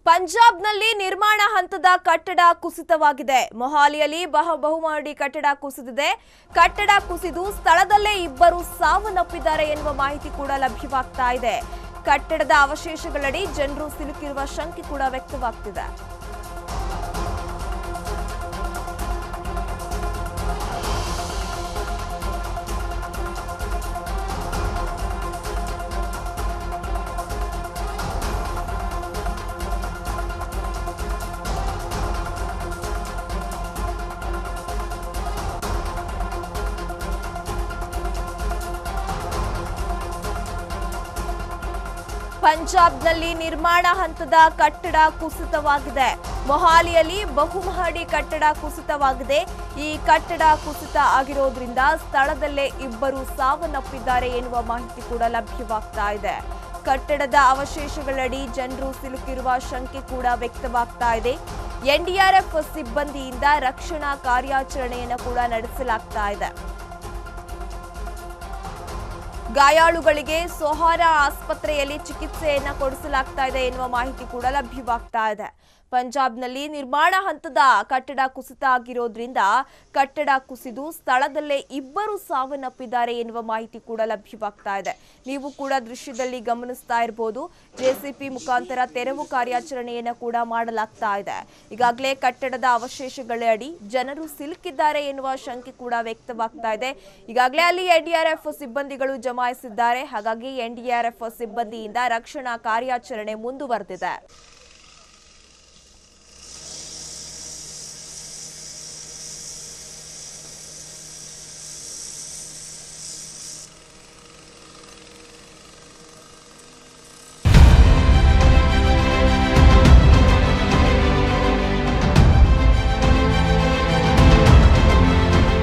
ಪಂಜಾಬ್ನಲ್ಲಿ ನಿರ್ಮಾಣ ಹಂತದ ಕಟ್ಟಡ ಕುಸಿತವಾಗಿದೆ. ಮೊಹಾಲಿಯಲ್ಲಿ ಬಹುಮಹಡಿ ಕಟ್ಟಡ ಕುಸಿದಿದೆ. ಕಟ್ಟಡ ಕುಸಿದು ಸ್ಥಳದಲ್ಲೇ ಇಬ್ಬರು ಸಾವನ್ನಪ್ಪಿದ್ದಾರೆ ಎನ್ನುವ ಮಾಹಿತಿ ಕೂಡ ಲಭ್ಯವಾಗ್ತಾ ಇದೆ. ಕಟ್ಟಡದ ಅವಶೇಷಗಳಡಿ ಜನರು ಸಿಲುಕಿರುವ ಶಂಕೆ ಕೂಡ ವ್ಯಕ್ತವಾಗ್ತಿದೆ. ಪಂಜಾಬ್ನಲ್ಲಿ ನಿರ್ಮಾಣ ಹಂತದ ಕಟ್ಟಡ ಕುಸಿತವಾಗಿದೆ. ಮೊಹಾಲಿಯಲ್ಲಿ ಬಹುಮಹಡಿ ಕಟ್ಟಡ ಕುಸಿತವಾಗಿದೆ. ಈ ಕಟ್ಟಡ ಕುಸಿತ ಆಗಿರೋದ್ರಿಂದ ಸ್ಥಳದಲ್ಲೇ ಇಬ್ಬರು ಸಾವನ್ನಪ್ಪಿದ್ದಾರೆ ಎನ್ನುವ ಮಾಹಿತಿ ಕೂಡ ಲಭ್ಯವಾಗ್ತಾ ಇದೆ. ಕಟ್ಟಡದ ಅವಶೇಷಗಳಡಿ ಜನರು ಸಿಲುಕಿರುವ ಶಂಕೆ ಕೂಡ ವ್ಯಕ್ತವಾಗ್ತಾ ಇದೆ. ಎನ್ಡಿಆರ್ಎಫ್ ಸಿಬ್ಬಂದಿಯಿಂದ ರಕ್ಷಣಾ ಕಾರ್ಯಾಚರಣೆಯನ್ನು ಕೂಡ ನಡೆಸಲಾಗ್ತಾ ಇದೆ. ಗಾಯಾಳುಗಳಿಗೆ ಸೊಹಾರಾ ಆಸ್ಪತ್ರೆಯಲ್ಲಿ ಚಿಕಿತ್ಸೆಯನ್ನ ಕೊಡಿಸಲಾಗ್ತಾ ಇದೆ ಎನ್ನುವ ಮಾಹಿತಿ ಕೂಡ ಲಭ್ಯವಾಗ್ತಾ ಇದೆ. ಪಂಜಾಬ್ನಲ್ಲಿ ನಿರ್ಮಾಣ ಹಂತದ ಕಟ್ಟಡ ಕುಸಿತ ಆಗಿರೋದ್ರಿಂದ ಕಟ್ಟಡ ಕುಸಿದು ಸ್ಥಳದಲ್ಲೇ ಇಬ್ಬರು ಸಾವನ್ನಪ್ಪಿದ್ದಾರೆ ಎನ್ನುವ ಮಾಹಿತಿ ಕೂಡ ಲಭ್ಯವಾಗ್ತಾ ಇದೆ. ನೀವು ಕೂಡ ದೃಶ್ಯದಲ್ಲಿ ಗಮನಿಸ್ತಾ ಇರಬಹುದು. ಜೆಸಿಪಿ ಮುಖಾಂತರ ತೆರವು ಕಾರ್ಯಾಚರಣೆಯನ್ನ ಕೂಡ ಮಾಡಲಾಗ್ತಾ ಇದೆ. ಈಗಾಗಲೇ ಕಟ್ಟಡದ ಅವಶೇಷಗಳ ಅಡಿ ಜನರು ಸಿಲುಕಿದ್ದಾರೆ ಎನ್ನುವ ಶಂಕೆ ಕೂಡ ವ್ಯಕ್ತವಾಗ್ತಾ ಇದೆ. ಈಗಾಗಲೇ ಅಲ್ಲಿ ಎನ್ಡಿಆರ್ಎಫ್ ಸಿಬ್ಬಂದಿಗಳು ಜಮಾಯಿಸಿದ್ದಾರೆ. ಹಾಗಾಗಿ ಎನ್ಡಿಆರ್ಎಫ್ ಸಿಬ್ಬಂದಿಯಿಂದ ರಕ್ಷಣಾ ಕಾರ್ಯಾಚರಣೆ ಮುಂದುವರೆದಿದೆ.